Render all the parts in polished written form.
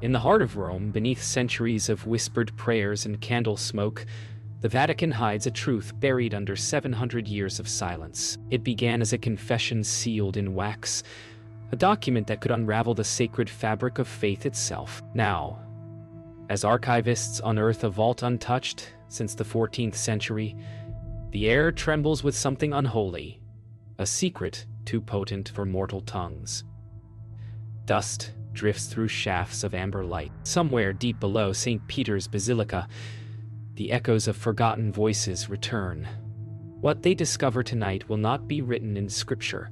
In the heart of Rome, beneath centuries of whispered prayers and candle smoke, the Vatican hides a truth buried under 700 years of silence. It began as a confession sealed in wax, a document that could unravel the sacred fabric of faith itself. Now, as archivists unearth a vault untouched since the 14th century, the air trembles with something unholy, a secret too potent for mortal tongues. Dust drifts through shafts of amber light. Somewhere deep below St. Peter's Basilica, the echoes of forgotten voices return. What they discover tonight will not be written in scripture,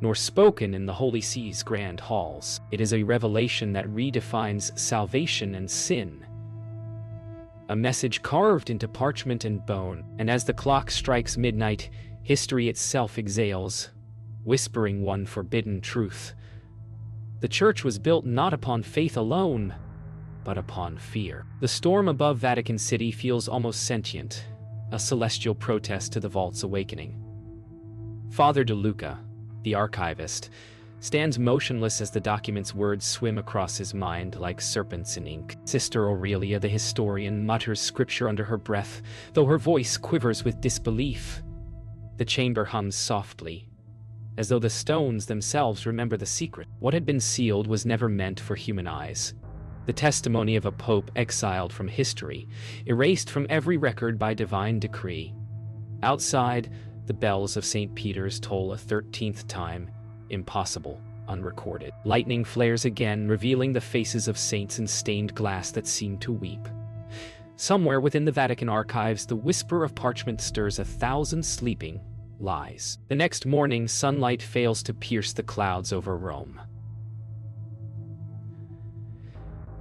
nor spoken in the Holy See's grand halls. It is a revelation that redefines salvation and sin. A message carved into parchment and bone, and as the clock strikes midnight, history itself exhales, whispering one forbidden truth. The church was built not upon faith alone, but upon fear. The storm above Vatican City feels almost sentient, a celestial protest to the vault's awakening. Father De Luca, the archivist, stands motionless as the document's words swim across his mind like serpents in ink. Sister Aurelia, the historian, mutters scripture under her breath, though her voice quivers with disbelief. The chamber hums softly, as though the stones themselves remember the secret. What had been sealed was never meant for human eyes. The testimony of a pope exiled from history, erased from every record by divine decree. Outside, the bells of St. Peter's toll a 13th time, impossible, unrecorded. Lightning flares again, revealing the faces of saints in stained glass that seem to weep. Somewhere within the Vatican archives, the whisper of parchment stirs 1,000 sleeping lies. The next morning, sunlight fails to pierce the clouds over Rome.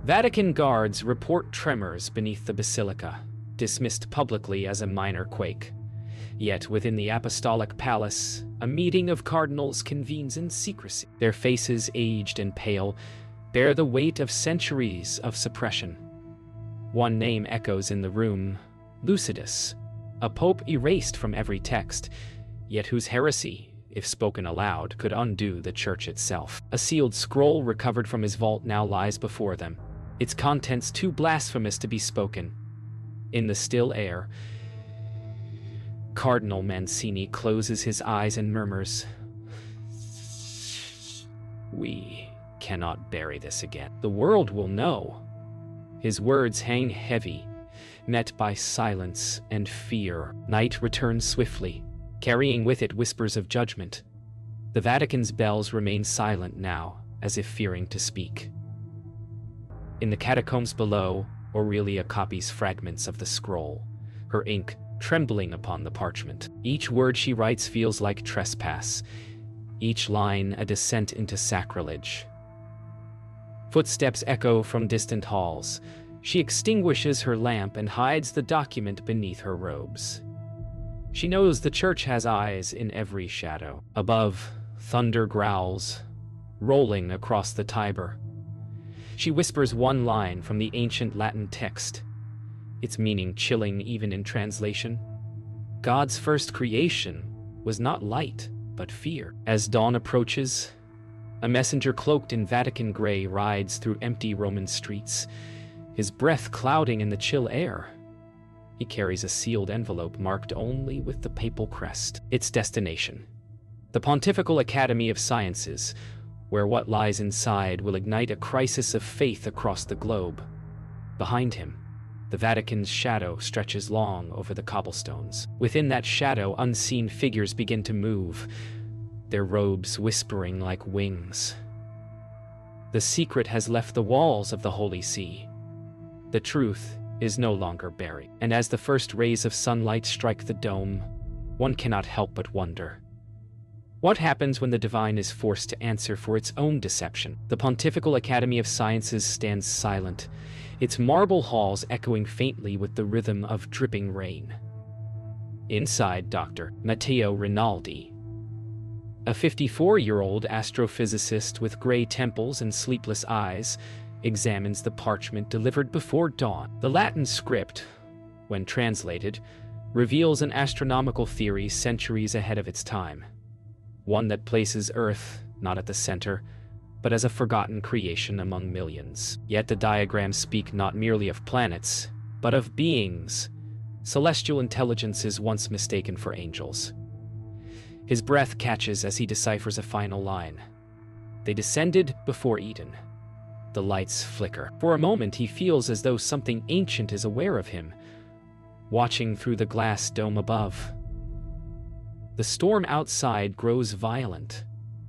Vatican guards report tremors beneath the basilica, dismissed publicly as a minor quake. Yet within the apostolic palace, a meeting of cardinals convenes in secrecy. Their faces, aged and pale, bear the weight of centuries of suppression. One name echoes in the room: Lucidus, a pope erased from every text, yet whose heresy, if spoken aloud, could undo the church itself. A sealed scroll recovered from his vault now lies before them, its contents too blasphemous to be spoken. In the still air, Cardinal Mancini closes his eyes and murmurs, "We cannot bury this again. The world will know." His words hang heavy, met by silence and fear. Night returns swiftly, carrying with it whispers of judgment. The Vatican's bells remain silent now, as if fearing to speak. In the catacombs below, Aurelia copies fragments of the scroll, her ink trembling upon the parchment. Each word she writes feels like trespass, each line a descent into sacrilege. Footsteps echo from distant halls. She extinguishes her lamp and hides the document beneath her robes. She knows the church has eyes in every shadow. Above, thunder growls, rolling across the Tiber. She whispers one line from the ancient Latin text, its meaning chilling even in translation. God's first creation was not light, but fear. As dawn approaches, a messenger cloaked in Vatican gray rides through empty Roman streets, his breath clouding in the chill air. He carries a sealed envelope marked only with the papal crest. Its destination: the Pontifical Academy of Sciences, where what lies inside will ignite a crisis of faith across the globe. Behind him, the Vatican's shadow stretches long over the cobblestones. Within that shadow, unseen figures begin to move, their robes whispering like wings. The secret has left the walls of the Holy See. The truth is no longer buried. And as the first rays of sunlight strike the dome, one cannot help but wonder, what happens when the divine is forced to answer for its own deception? The Pontifical Academy of Sciences stands silent, its marble halls echoing faintly with the rhythm of dripping rain. Inside, Dr. Matteo Rinaldi, a 54-year-old astrophysicist with gray temples and sleepless eyes, examines the parchment delivered before dawn. The Latin script, when translated, reveals an astronomical theory centuries ahead of its time. One that places Earth not at the center, but as a forgotten creation among millions. Yet the diagrams speak not merely of planets, but of beings, celestial intelligences once mistaken for angels. His breath catches as he deciphers a final line. They descended before Eden. The lights flicker. For a moment he feels as though something ancient is aware of him, watching through the glass dome above. The storm outside grows violent,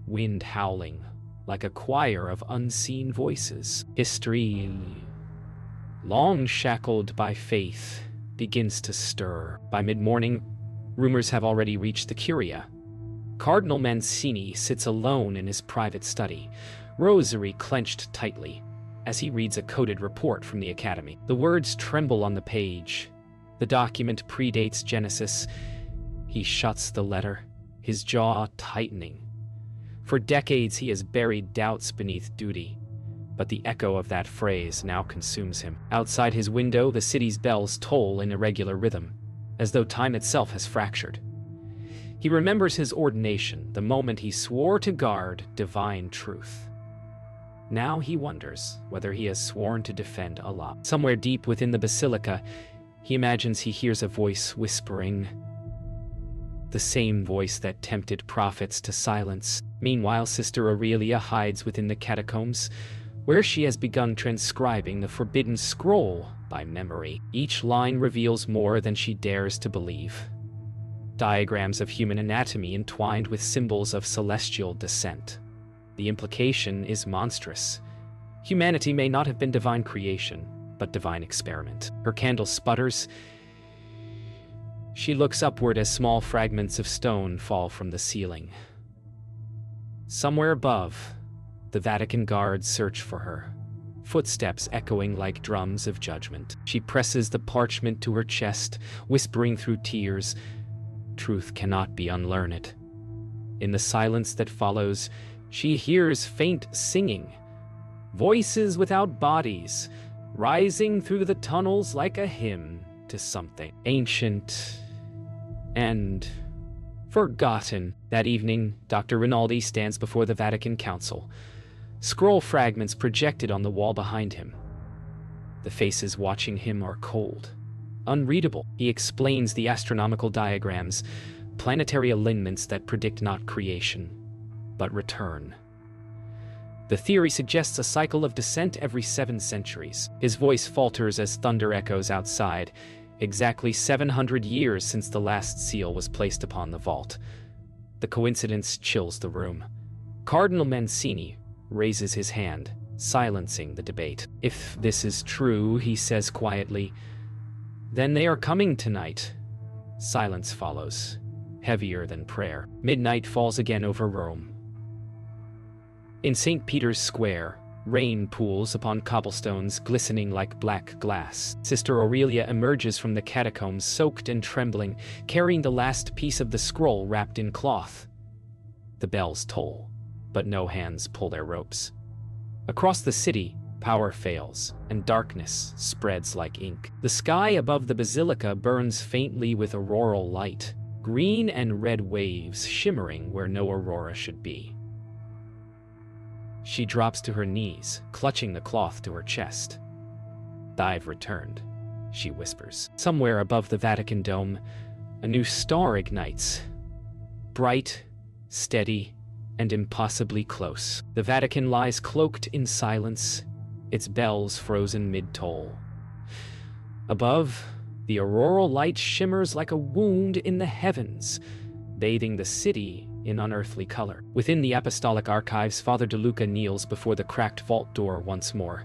wind howling, like a choir of unseen voices. History, long shackled by faith, begins to stir. By mid-morning, rumors have already reached the Curia. Cardinal Mancini sits alone in his private study, rosary clenched tightly, as he reads a coded report from the Academy. The words tremble on the page. The document predates Genesis. He shuts the letter, his jaw tightening. For decades he has buried doubts beneath duty, but the echo of that phrase now consumes him. Outside his window, the city's bells toll in irregular rhythm, as though time itself has fractured. He remembers his ordination, the moment he swore to guard divine truth. Now he wonders whether he has sworn to defend Allah. Somewhere deep within the basilica, he imagines he hears a voice whispering, the same voice that tempted prophets to silence. Meanwhile, Sister Aurelia hides within the catacombs, where she has begun transcribing the forbidden scroll by memory. Each line reveals more than she dares to believe. Diagrams of human anatomy entwined with symbols of celestial descent. The implication is monstrous. Humanity may not have been divine creation, but divine experiment. Her candle sputters. She looks upward as small fragments of stone fall from the ceiling. Somewhere above, the Vatican guards search for her, footsteps echoing like drums of judgment. She presses the parchment to her chest, whispering through tears, "Truth cannot be unlearned." In the silence that follows, she hears faint singing, voices without bodies, rising through the tunnels like a hymn to something ancient and forgotten. That evening, Dr. Rinaldi stands before the Vatican Council, scroll fragments projected on the wall behind him. The faces watching him are cold, unreadable. He explains the astronomical diagrams, planetary alignments that predict not creation, but return. The theory suggests a cycle of descent every 7 centuries. His voice falters as thunder echoes outside, exactly 700 years since the last seal was placed upon the vault. The coincidence chills the room. Cardinal Mancini raises his hand, silencing the debate. "If this is true," he says quietly, "then they are coming tonight." Silence follows, heavier than prayer. Midnight falls again over Rome. In St. Peter's Square, rain pools upon cobblestones glistening like black glass. Sister Aurelia emerges from the catacombs soaked and trembling, carrying the last piece of the scroll wrapped in cloth. The bells toll, but no hands pull their ropes. Across the city, power fails, and darkness spreads like ink. The sky above the basilica burns faintly with auroral light, green and red waves shimmering where no aurora should be. She drops to her knees, clutching the cloth to her chest. "I've returned," she whispers. Somewhere above the Vatican dome, a new star ignites. Bright, steady, and impossibly close. The Vatican lies cloaked in silence, its bells frozen mid-toll. Above, the auroral light shimmers like a wound in the heavens, bathing the city in unearthly color. Within the apostolic archives, Father De Luca kneels before the cracked vault door once more.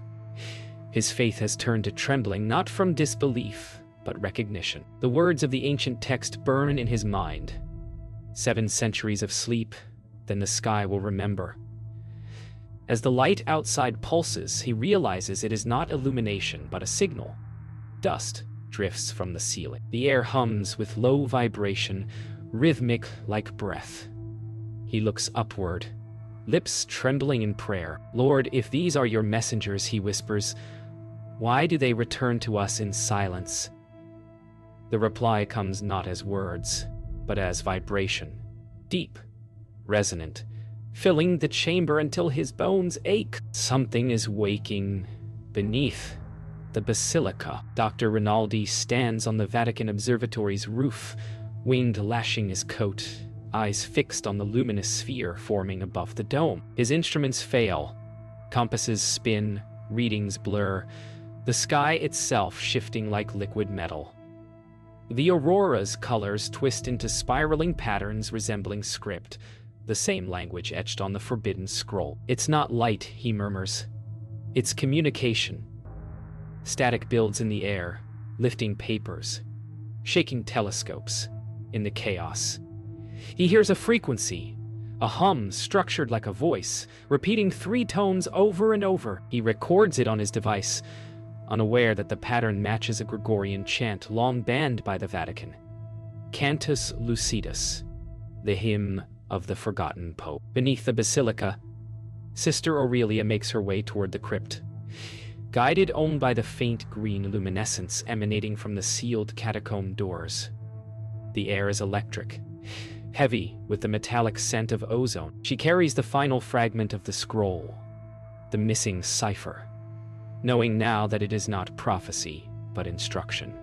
His faith has turned to trembling, not from disbelief, but recognition. The words of the ancient text burn in his mind. 7 centuries of sleep, then the sky will remember. As the light outside pulses, he realizes it is not illumination, but a signal. Dust drifts from the ceiling. The air hums with low vibration, rhythmic like breath. He looks upward, lips trembling in prayer. "Lord, if these are your messengers," he whispers, "why do they return to us in silence?" The reply comes not as words, but as vibration, deep, resonant, filling the chamber until his bones ache. Something is waking beneath the basilica. Dr. Rinaldi stands on the Vatican Observatory's roof, wind lashing his coat, eyes fixed on the luminous sphere forming above the dome. His instruments fail, compasses spin, readings blur, the sky itself shifting like liquid metal. The aurora's colors twist into spiraling patterns resembling script, the same language etched on the forbidden scroll. It's not light, he murmurs. It's communication. Static builds in the air, lifting papers, shaking telescopes in the chaos. He hears a frequency, a hum structured like a voice, repeating 3 tones over and over. He records it on his device, unaware that the pattern matches a Gregorian chant long banned by the Vatican. Cantus Lucidus, the hymn of the forgotten Pope. Beneath the basilica, Sister Aurelia makes her way toward the crypt, guided only by the faint green luminescence emanating from the sealed catacomb doors. The air is electric, heavy with the metallic scent of ozone. She carries the final fragment of the scroll, the missing cipher, knowing now that it is not prophecy, but instruction.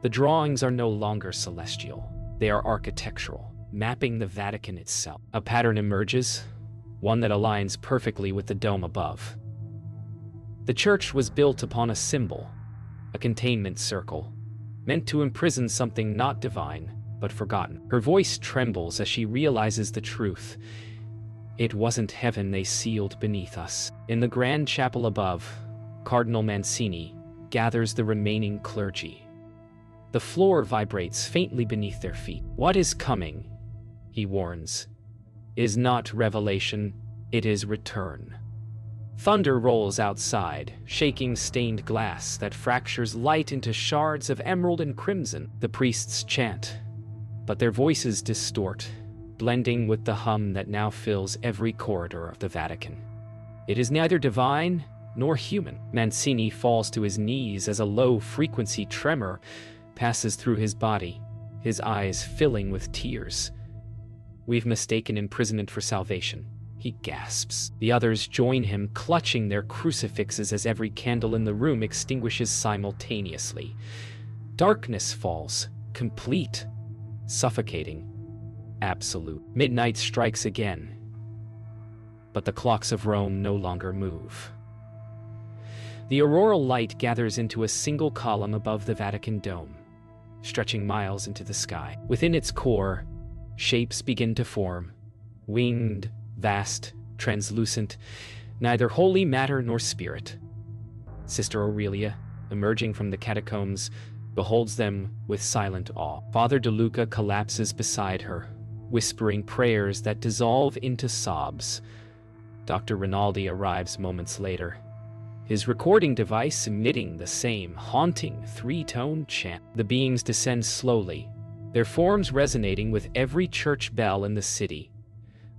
The drawings are no longer celestial. They are architectural, mapping the Vatican itself. A pattern emerges, one that aligns perfectly with the dome above. The church was built upon a symbol, a containment circle, meant to imprison something not divine, but forgotten. Her voice trembles as she realizes the truth. It wasn't heaven they sealed beneath us. In the grand chapel above, Cardinal Mancini gathers the remaining clergy. The floor vibrates faintly beneath their feet. What is coming, he warns, is not revelation, it is return. Thunder rolls outside, shaking stained glass that fractures light into shards of emerald and crimson. The priests chant, but their voices distort, blending with the hum that now fills every corridor of the Vatican. It is neither divine nor human. Mancini falls to his knees as a low-frequency tremor passes through his body, his eyes filling with tears. We've mistaken imprisonment for salvation, he gasps. The others join him, clutching their crucifixes as every candle in the room extinguishes simultaneously. Darkness falls, complete, suffocating, absolute. Midnight strikes again, but the clocks of Rome no longer move. The auroral light gathers into a single column above the Vatican dome, stretching miles into the sky. Within its core, shapes begin to form, winged, vast, translucent, neither holy matter nor spirit. Sister Aurelia, emerging from the catacombs, beholds them with silent awe. Father De Luca collapses beside her, whispering prayers that dissolve into sobs. Dr. Rinaldi arrives moments later, his recording device emitting the same haunting 3-tone chant. The beings descend slowly, their forms resonating with every church bell in the city,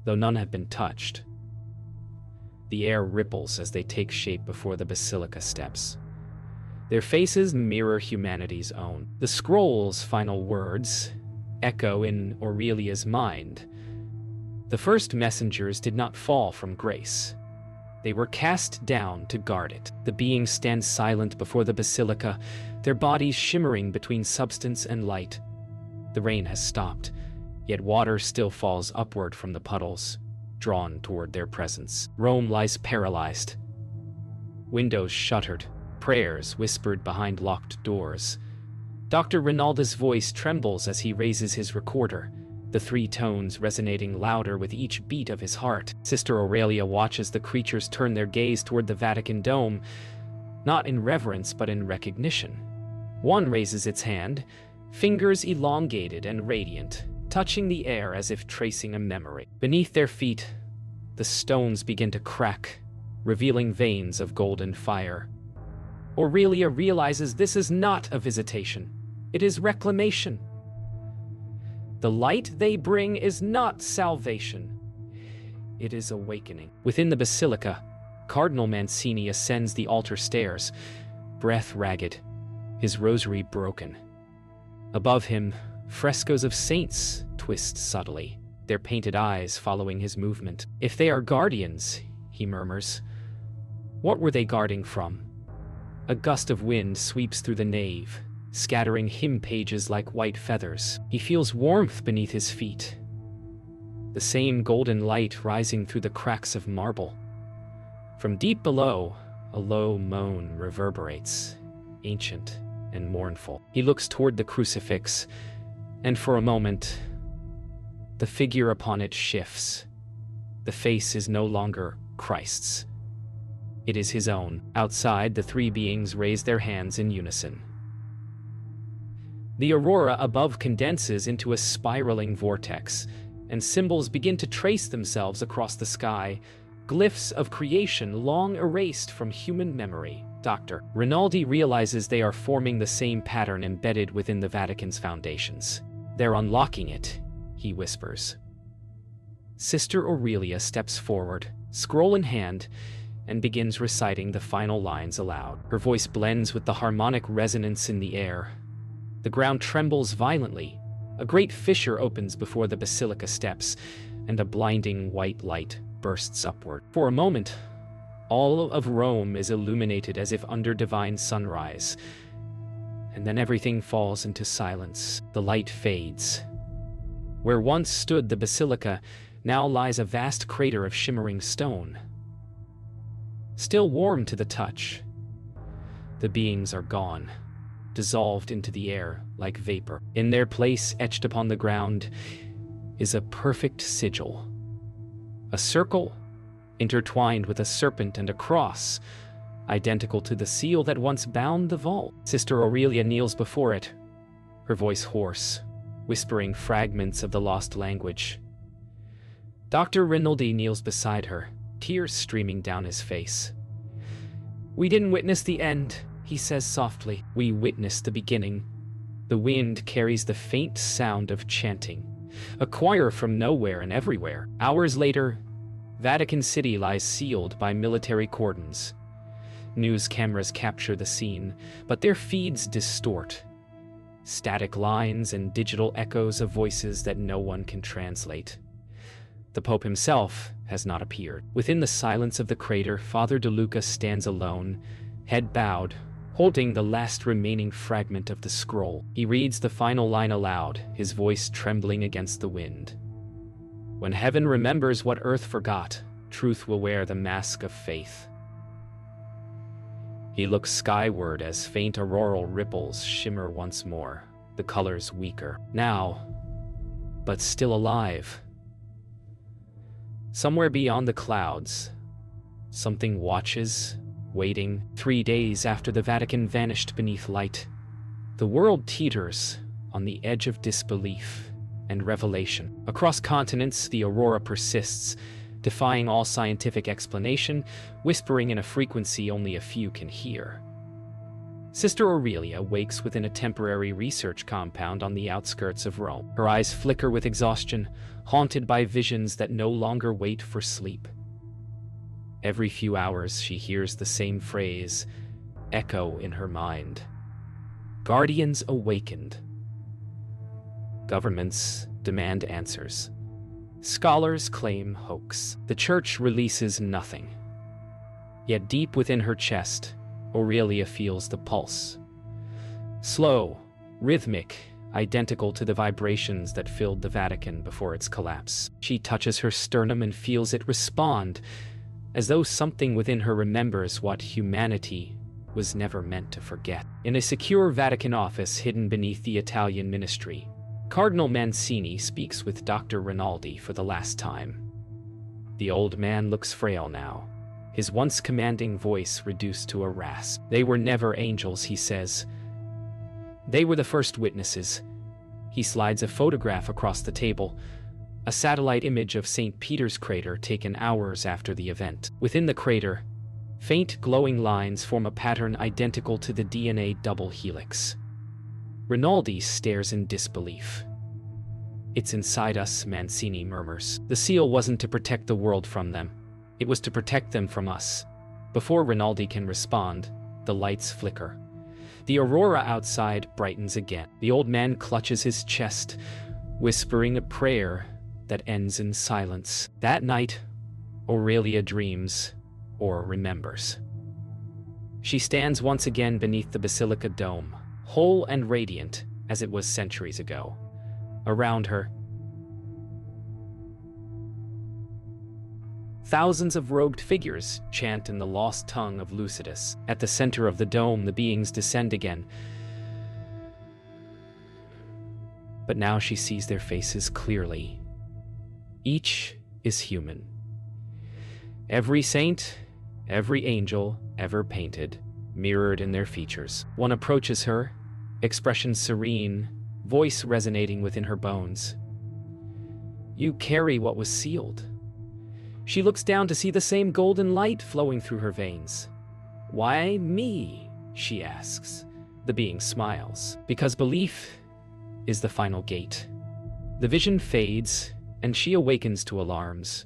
though none have been touched. The air ripples as they take shape before the basilica steps. Their faces mirror humanity's own. The scroll's final words echo in Aurelia's mind. The first messengers did not fall from grace. They were cast down to guard it. The beings stand silent before the basilica, their bodies shimmering between substance and light. The rain has stopped, yet water still falls upward from the puddles, drawn toward their presence. Rome lies paralyzed. Windows shuttered, prayers whispered behind locked doors. Dr. Rinaldi's voice trembles as he raises his recorder, the 3 tones resonating louder with each beat of his heart. Sister Aurelia watches the creatures turn their gaze toward the Vatican dome, not in reverence but in recognition. One raises its hand, fingers elongated and radiant, touching the air as if tracing a memory. Beneath their feet, the stones begin to crack, revealing veins of golden fire. Aurelia realizes this is not a visitation. It is reclamation. The light they bring is not salvation. It is awakening. Within the basilica, Cardinal Mancini ascends the altar stairs, breath ragged, his rosary broken. Above him, frescoes of saints twist subtly, their painted eyes following his movement. "If they are guardians," he murmurs, "what were they guarding from?" A gust of wind sweeps through the nave, scattering hymn pages like white feathers. He feels warmth beneath his feet, the same golden light rising through the cracks of marble. From deep below, a low moan reverberates, ancient and mournful. He looks toward the crucifix, and for a moment, the figure upon it shifts. The face is no longer Christ's. It is his own. Outside, the three beings raise their hands in unison. The aurora above condenses into a spiraling vortex, and symbols begin to trace themselves across the sky, glyphs of creation long erased from human memory. Dr. Rinaldi realizes they are forming the same pattern embedded within the Vatican's foundations. "They're unlocking it," he whispers. Sister Aurelia steps forward, scroll in hand, and begins reciting the final lines aloud. Her voice blends with the harmonic resonance in the air. The ground trembles violently. A great fissure opens before the basilica steps, and a blinding white light bursts upward. For a moment, all of Rome is illuminated as if under divine sunrise, and then everything falls into silence. The light fades. Where once stood the basilica, now lies a vast crater of shimmering stone. Still warm to the touch, the beings are gone, dissolved into the air like vapor. In their place, etched upon the ground, is a perfect sigil. A circle, intertwined with a serpent and a cross, identical to the seal that once bound the vault. Sister Aurelia kneels before it, her voice hoarse, whispering fragments of the lost language. Dr. Rinaldi kneels beside her, tears streaming down his face. "We didn't witness the end," he says softly. "We witnessed the beginning." The wind carries the faint sound of chanting, a choir from nowhere and everywhere. Hours later, Vatican City lies sealed by military cordons. News cameras capture the scene, but their feeds distort. Static lines and digital echoes of voices that no one can translate. The Pope himself has not appeared. Within the silence of the crater, Father De Luca stands alone, head bowed, holding the last remaining fragment of the scroll. He reads the final line aloud, his voice trembling against the wind. "When heaven remembers what earth forgot, truth will wear the mask of faith." He looks skyward as faint auroral ripples shimmer once more, the colors weaker. Now, but still alive. Somewhere beyond the clouds, something watches, waiting. 3 days after the Vatican vanished beneath light, the world teeters on the edge of disbelief and revelation. Across continents, the aurora persists, defying all scientific explanation, whispering in a frequency only a few can hear. Sister Aurelia wakes within a temporary research compound on the outskirts of Rome. Her eyes flicker with exhaustion, haunted by visions that no longer wait for sleep. Every few hours, she hears the same phrase echo in her mind. Guardians awakened. Governments demand answers. Scholars claim hoax. The church releases nothing. Yet deep within her chest, Aurelia feels the pulse. Slow, rhythmic, identical to the vibrations that filled the Vatican before its collapse. She touches her sternum and feels it respond, as though something within her remembers what humanity was never meant to forget. In a secure Vatican office hidden beneath the Italian ministry, Cardinal Mancini speaks with Dr. Rinaldi for the last time. The old man looks frail now, his once commanding voice reduced to a rasp. "They were never angels," he says. "They were the first witnesses." He slides a photograph across the table, a satellite image of St. Peter's crater taken hours after the event. Within the crater, faint glowing lines form a pattern identical to the DNA double helix. Rinaldi stares in disbelief. "It's inside us," Mancini murmurs. "The seal wasn't to protect the world from them. It was to protect them from us." Before Rinaldi can respond, the lights flicker. The aurora outside brightens again. The old man clutches his chest, whispering a prayer that ends in silence. That night, Aurelia dreams, or remembers. She stands once again beneath the basilica dome, whole and radiant as it was centuries ago. Around her, thousands of robed figures chant in the lost tongue of Lucidus. At the center of the dome, the beings descend again. But now she sees their faces clearly. Each is human. Every saint, every angel ever painted, mirrored in their features. One approaches her, expression serene, voice resonating within her bones. "You carry what was sealed." She looks down to see the same golden light flowing through her veins. "Why me?" she asks. The being smiles. "Because belief is the final gate." The vision fades, and she awakens to alarms.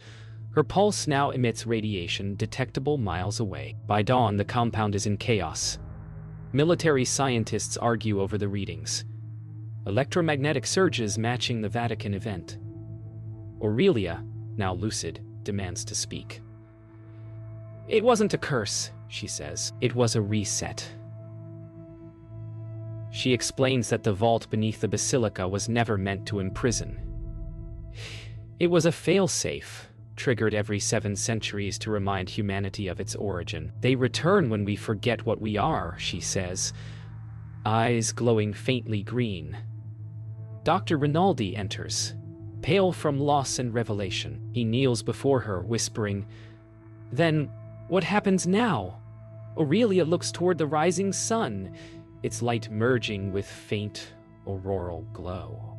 Her pulse now emits radiation detectable miles away. By dawn, the compound is in chaos. Military scientists argue over the readings. Electromagnetic surges matching the Vatican event. Aurelia, now lucid, demands to speak. "It wasn't a curse," she says. "It was a reset." She explains that the vault beneath the basilica was never meant to imprison. It was a failsafe, triggered every 7 centuries to remind humanity of its origin. "They return when we forget what we are," she says, eyes glowing faintly green. Dr. Rinaldi enters, pale from loss and revelation. He kneels before her, whispering, "Then, what happens now?" Aurelia looks toward the rising sun, its light merging with faint auroral glow.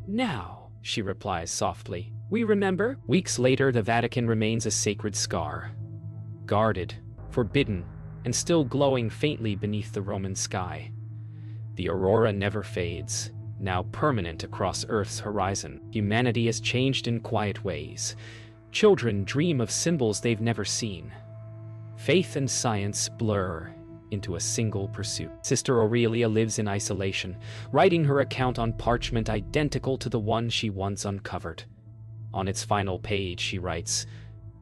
"Now," she replies softly, "we remember." Weeks later, the Vatican remains a sacred scar, guarded, forbidden, and still glowing faintly beneath the Roman sky. The aurora never fades, now permanent across Earth's horizon. Humanity has changed in quiet ways. Children dream of symbols they've never seen. Faith and science blur into a single pursuit. Sister Aurelia lives in isolation, writing her account on parchment identical to the one she once uncovered. On its final page, she writes,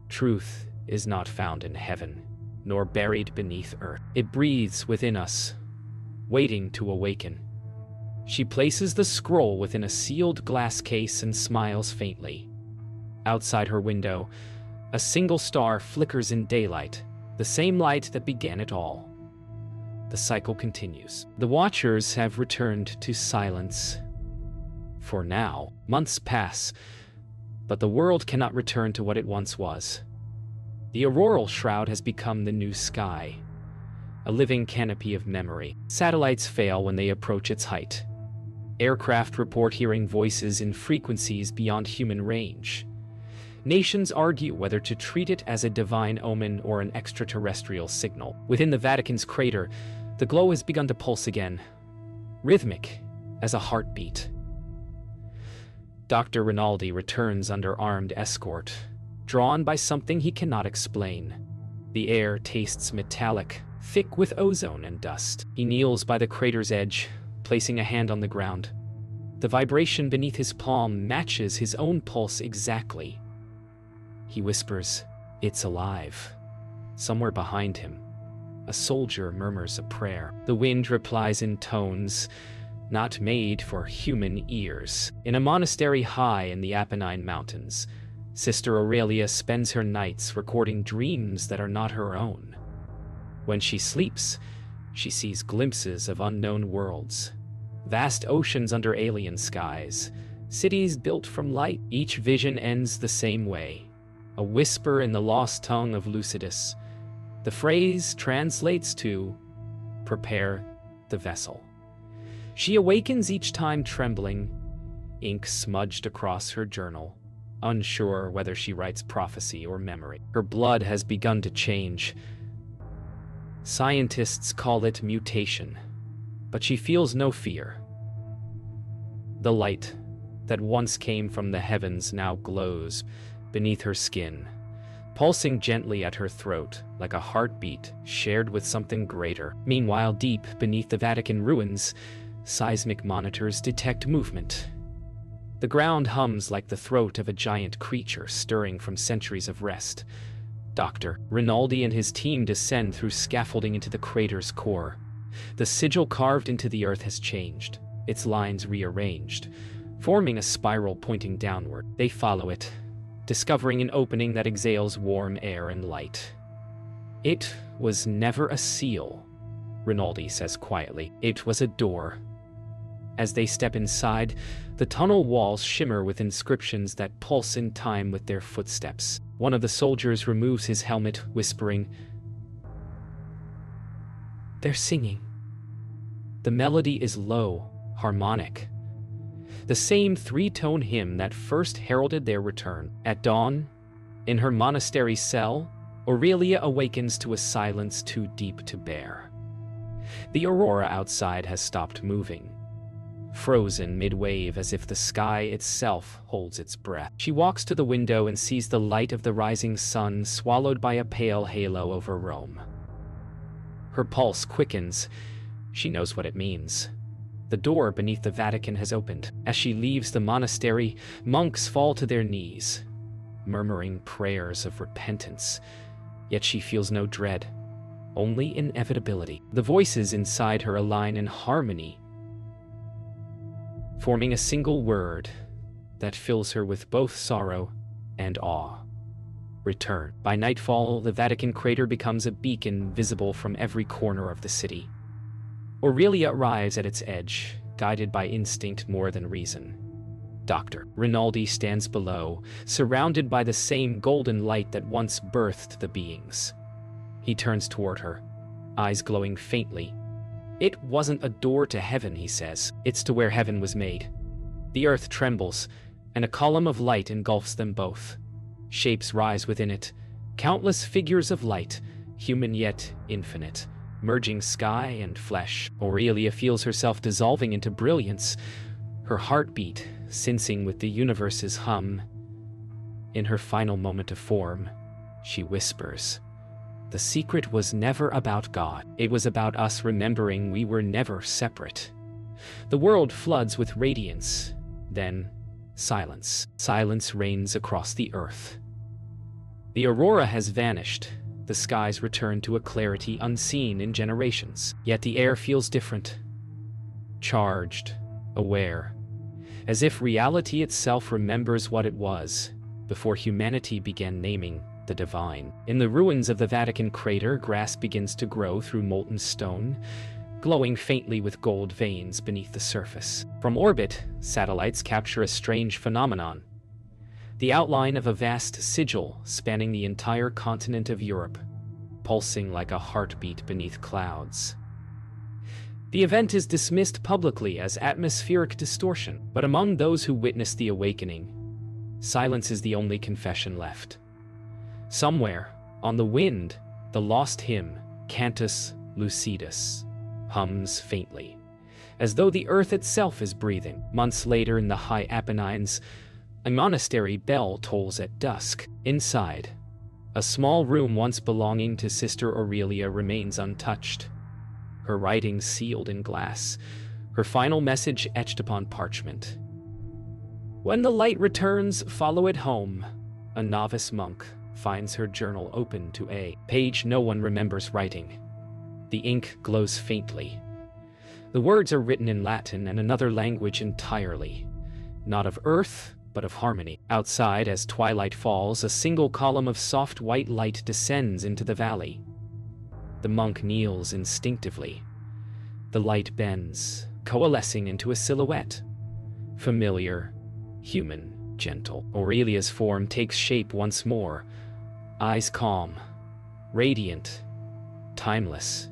"Truth is not found in heaven, nor buried beneath earth. It breathes within us, waiting to awaken." She places the scroll within a sealed glass case and smiles faintly. Outside her window, a single star flickers in daylight, the same light that began it all. The cycle continues. The watchers have returned to silence. For now, months pass, but the world cannot return to what it once was. The auroral shroud has become the new sky, a living canopy of memory. Satellites fail when they approach its height. Aircraft report hearing voices in frequencies beyond human range. Nations argue whether to treat it as a divine omen or an extraterrestrial signal. Within the Vatican's crater, the glow has begun to pulse again, rhythmic as a heartbeat. Dr. Rinaldi returns under armed escort, drawn by something he cannot explain. The air tastes metallic, thick with ozone and dust. He kneels by the crater's edge, placing a hand on the ground. The vibration beneath his palm matches his own pulse exactly. He whispers, "It's alive." Somewhere behind him, a soldier murmurs a prayer. The wind replies in tones not made for human ears. In a monastery high in the Apennine Mountains, Sister Aurelia spends her nights recording dreams that are not her own. When she sleeps, she sees glimpses of unknown worlds, vast oceans under alien skies, cities built from light. Each vision ends the same way. A whisper in the lost tongue of Lucidus. The phrase translates to, "Prepare the vessel." She awakens each time trembling, ink smudged across her journal, unsure whether she writes prophecy or memory. Her blood has begun to change. Scientists call it mutation, but she feels no fear. The light that once came from the heavens now glows beneath her skin, pulsing gently at her throat like a heartbeat shared with something greater. Meanwhile, deep beneath the Vatican ruins, seismic monitors detect movement. The ground hums like the throat of a giant creature stirring from centuries of rest. Dr. Rinaldi and his team descend through scaffolding into the crater's core. The sigil carved into the earth has changed, its lines rearranged, forming a spiral pointing downward. They follow it, discovering an opening that exhales warm air and light. It was never a seal, Rinaldi says quietly. It was a door. As they step inside, the tunnel walls shimmer with inscriptions that pulse in time with their footsteps. One of the soldiers removes his helmet, whispering, "They're singing." The melody is low, harmonic. The same three-tone hymn that first heralded their return. At dawn, in her monastery cell, Aurelia awakens to a silence too deep to bear. The aurora outside has stopped moving, frozen mid-wave as if the sky itself holds its breath. She walks to the window and sees the light of the rising sun swallowed by a pale halo over Rome. Her pulse quickens. She knows what it means. The door beneath the Vatican has opened. As she leaves the monastery, monks fall to their knees, murmuring prayers of repentance. Yet she feels no dread, only inevitability. The voices inside her align in harmony, forming a single word that fills her with both sorrow and awe. Return. By nightfall, the Vatican crater becomes a beacon visible from every corner of the city. Aurelia arrives at its edge, guided by instinct more than reason. Dr. Rinaldi stands below, surrounded by the same golden light that once birthed the beings. He turns toward her, eyes glowing faintly. "It wasn't a door to heaven," he says. "It's to where heaven was made." The earth trembles, and a column of light engulfs them both. Shapes rise within it, countless figures of light, human yet infinite, merging sky and flesh. Aurelia feels herself dissolving into brilliance, her heartbeat syncing with the universe's hum. In her final moment of form, she whispers, "The secret was never about God. It was about us remembering we were never separate." The world floods with radiance. Then, silence. Silence reigns across the earth. The aurora has vanished. The skies return to a clarity unseen in generations. Yet the air feels different. Charged, aware, as if reality itself remembers what it was before humanity began naming the divine. In the ruins of the Vatican crater, grass begins to grow through molten stone, glowing faintly with gold veins beneath the surface. From orbit, satellites capture a strange phenomenon: the outline of a vast sigil spanning the entire continent of Europe, pulsing like a heartbeat beneath clouds. The event is dismissed publicly as atmospheric distortion, but among those who witness the awakening, silence is the only confession left. Somewhere, on the wind, the lost hymn, Cantus Lucidus, hums faintly, as though the earth itself is breathing. Months later, in the high Apennines, a monastery bell tolls at dusk. Inside, a small room once belonging to Sister Aurelia remains untouched, her writings sealed in glass, her final message etched upon parchment. "When the light returns, follow it home." A novice monk finds her journal open to a page no one remembers writing. The ink glows faintly. The words are written in Latin and another language entirely, not of earth, but of harmony. Outside, as twilight falls, a single column of soft white light descends into the valley. The monk kneels instinctively. The light bends, coalescing into a silhouette. Familiar, human, gentle. Aurelia's form takes shape once more, eyes calm, radiant, timeless.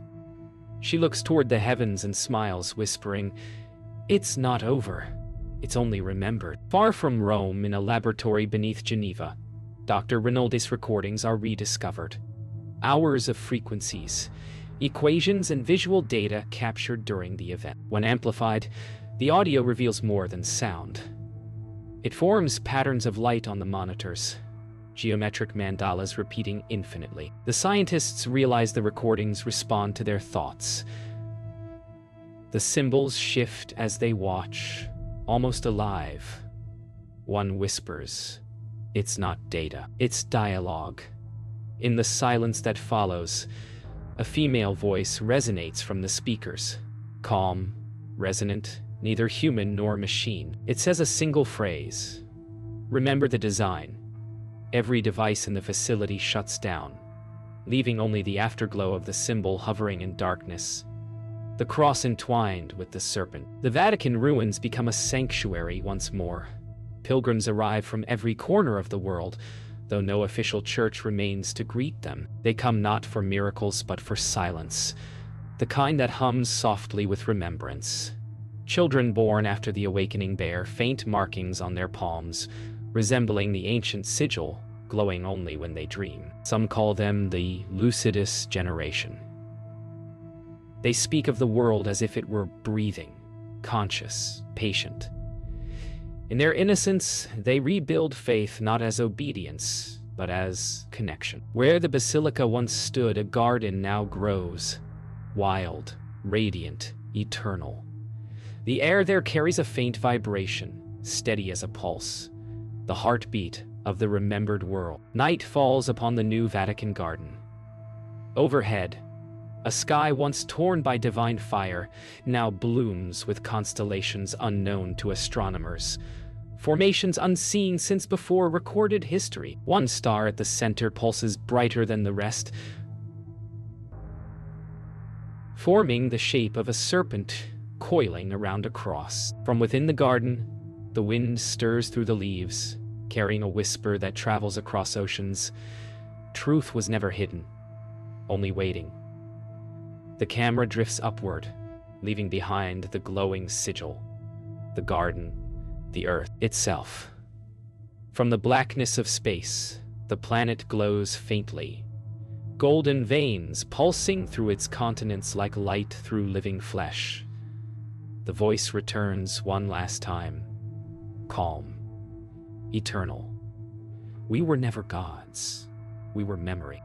She looks toward the heavens and smiles, whispering, "It's not over. It's only remembered." Far from Rome, in a laboratory beneath Geneva, Dr. Rinaldi's recordings are rediscovered. Hours of frequencies, equations, and visual data captured during the event. When amplified, the audio reveals more than sound. It forms patterns of light on the monitors, geometric mandalas repeating infinitely. The scientists realize the recordings respond to their thoughts. The symbols shift as they watch, almost alive, One whispers, "It's not data, it's dialogue." In the silence that follows, a female voice resonates from the speakers. Calm, resonant, neither human nor machine. It says a single phrase. "Remember the design." Every device in the facility shuts down, leaving only the afterglow of the symbol hovering in darkness. The cross entwined with the serpent. The Vatican ruins become a sanctuary once more. Pilgrims arrive from every corner of the world, though no official church remains to greet them. They come not for miracles but for silence, the kind that hums softly with remembrance. Children born after the awakening bear faint markings on their palms, resembling the ancient sigil, glowing only when they dream. Some call them the lucidus generation. They speak of the world as if it were breathing, conscious, patient. In their innocence, they rebuild faith not as obedience, but as connection. Where the basilica once stood, a garden now grows, wild, radiant, eternal. The air there carries a faint vibration, steady as a pulse, the heartbeat of the remembered world. Night falls upon the new Vatican garden. Overhead, a sky once torn by divine fire now blooms with constellations unknown to astronomers, formations unseen since before recorded history. One star at the center pulses brighter than the rest, forming the shape of a serpent coiling around a cross. From within the garden, the wind stirs through the leaves, carrying a whisper that travels across oceans. Truth was never hidden, only waiting. The camera drifts upward, leaving behind the glowing sigil, the garden, the earth itself. From the blackness of space, the planet glows faintly, golden veins pulsing through its continents like light through living flesh. The voice returns one last time, calm, eternal. We were never gods, we were memory.